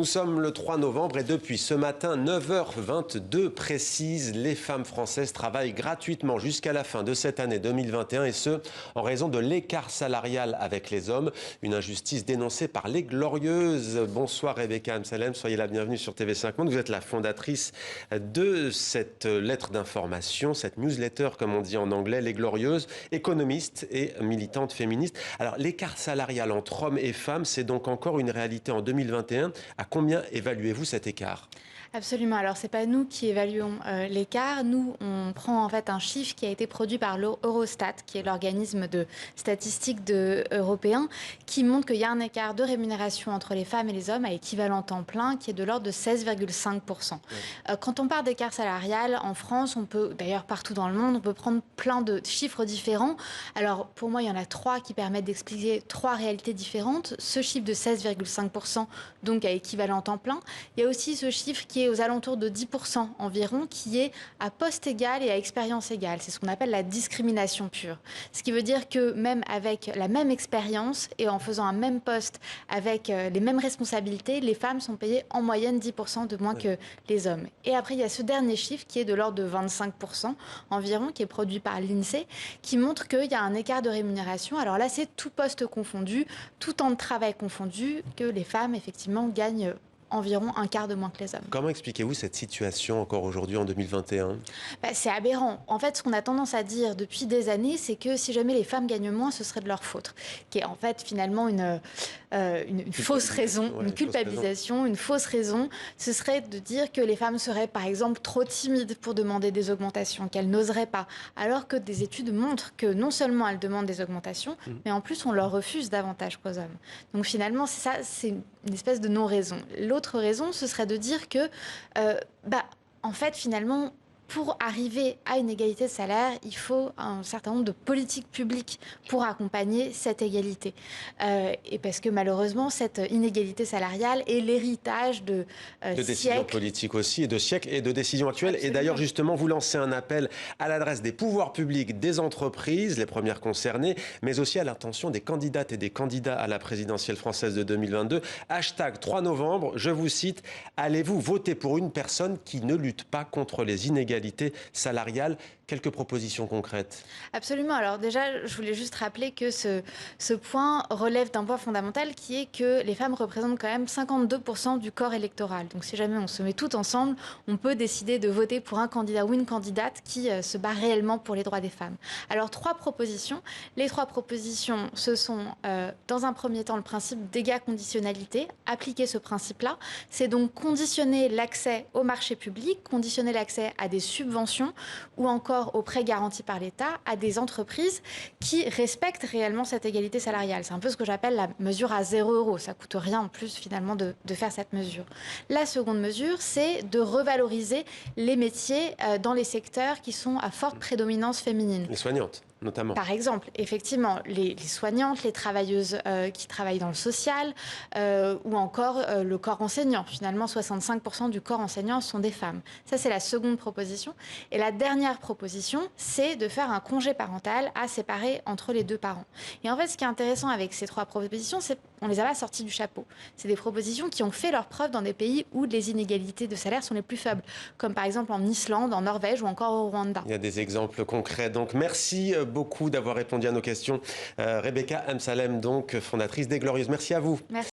Nous sommes le 3 novembre et depuis ce matin, 9h22 précise, les femmes françaises travaillent gratuitement jusqu'à la fin de cette année 2021 et ce, en raison de l'écart salarial avec les hommes. Une injustice dénoncée par les Glorieuses. Bonsoir Rebecca Amsalem, soyez la bienvenue sur TV5 Monde. Vous êtes la fondatrice de cette lettre d'information, cette newsletter comme on dit en anglais, les Glorieuses, économiste et militante féministe. Alors l'écart salarial entre hommes et femmes, c'est donc encore une réalité en 2021. À combien évaluez-vous cet écart ? Absolument. Alors, ce n'est pas nous qui évaluons l'écart. Nous, on prend en fait un chiffre qui a été produit par l'Eurostat, qui est l'organisme de statistiques européen, qui montre qu'il y a un écart de rémunération entre les femmes et les hommes à équivalent temps plein, qui est de l'ordre de 16,5%. Quand on parle d'écart salarial, en France, on peut, d'ailleurs partout dans le monde, on peut prendre plein de chiffres différents. Alors, pour moi, il y en a trois qui permettent d'expliquer trois réalités différentes. Ce chiffre de 16,5%, donc à équivalent temps plein. Il y a aussi ce chiffre qui est aux alentours de 10% environ, qui est à poste égal et à expérience égale. C'est ce qu'on appelle la discrimination pure. Ce qui veut dire que même avec la même expérience et en faisant un même poste avec les mêmes responsabilités, les femmes sont payées en moyenne 10% de moins que les hommes. Et après, il y a ce dernier chiffre qui est de l'ordre de 25% environ, qui est produit par l'INSEE, qui montre qu'il y a un écart de rémunération. Alors là, c'est tout poste confondu, tout temps de travail confondu, que les femmes, effectivement, gagnent environ un quart de moins que les hommes. Comment expliquez-vous cette situation encore aujourd'hui en 2021 ? C'est aberrant. En fait, ce qu'on a tendance à dire depuis des années, c'est que si jamais les femmes gagnent moins, ce serait de leur faute. Qui est en fait finalement une fausse raison, une culpabilisation, une fausse raison. Ce serait de dire que les femmes seraient par exemple trop timides pour demander des augmentations, qu'elles n'oseraient pas. Alors que des études montrent que non seulement elles demandent des augmentations, mais en plus on leur refuse davantage qu'aux hommes. Donc finalement, c'est ça, c'est une espèce de non-raison. L'autre raison, ce serait de dire que, en fait, finalement, pour arriver à une égalité de salaire, il faut un certain nombre de politiques publiques pour accompagner cette égalité. Et parce que malheureusement, cette inégalité salariale est l'héritage de décisions politiques aussi, et de siècles et de décisions actuelles. Absolument. Et d'ailleurs, justement, vous lancez un appel à l'adresse des pouvoirs publics, des entreprises, les premières concernées, mais aussi à l'intention des candidates et des candidats à la présidentielle française de 2022. Hashtag 3 novembre, je vous cite, allez-vous voter pour une personne qui ne lutte pas contre les inégalités salariale? Quelques propositions concrètes. Absolument. Alors déjà, je voulais juste rappeler que ce point relève d'un point fondamental qui est que les femmes représentent quand même 52% du corps électoral. Donc si jamais on se met tout ensemble, on peut décider de voter pour un candidat ou une candidate qui se bat réellement pour les droits des femmes. Alors trois propositions. Les trois propositions, ce sont dans un premier temps le principe d'égale-conditionnalité. Appliquer ce principe-là, c'est donc conditionner l'accès au marché public, conditionner l'accès à des subventions ou encore aux prêts garantis par l'État à des entreprises qui respectent réellement cette égalité salariale. C'est un peu ce que j'appelle la mesure à 0 €. Ça ne coûte rien en plus finalement de faire cette mesure. La seconde mesure, c'est de revaloriser les métiers dans les secteurs qui sont à forte prédominance féminine. Les soignantes. Notamment. Par exemple, effectivement, les soignantes, les travailleuses qui travaillent dans le social ou encore le corps enseignant. Finalement, 65% du corps enseignant sont des femmes. Ça, c'est la seconde proposition. Et la dernière proposition, c'est de faire un congé parental à séparer entre les deux parents. Et en fait, ce qui est intéressant avec ces trois propositions, c'est qu'on ne les a pas sorties du chapeau. C'est des propositions qui ont fait leurs preuves dans des pays où les inégalités de salaire sont les plus faibles, comme par exemple en Islande, en Norvège ou encore au Rwanda. Il y a des exemples concrets. Donc, merci beaucoup d'avoir répondu à nos questions. Rebecca Amsalem, donc fondatrice des Glorieuses. Merci à vous. Merci.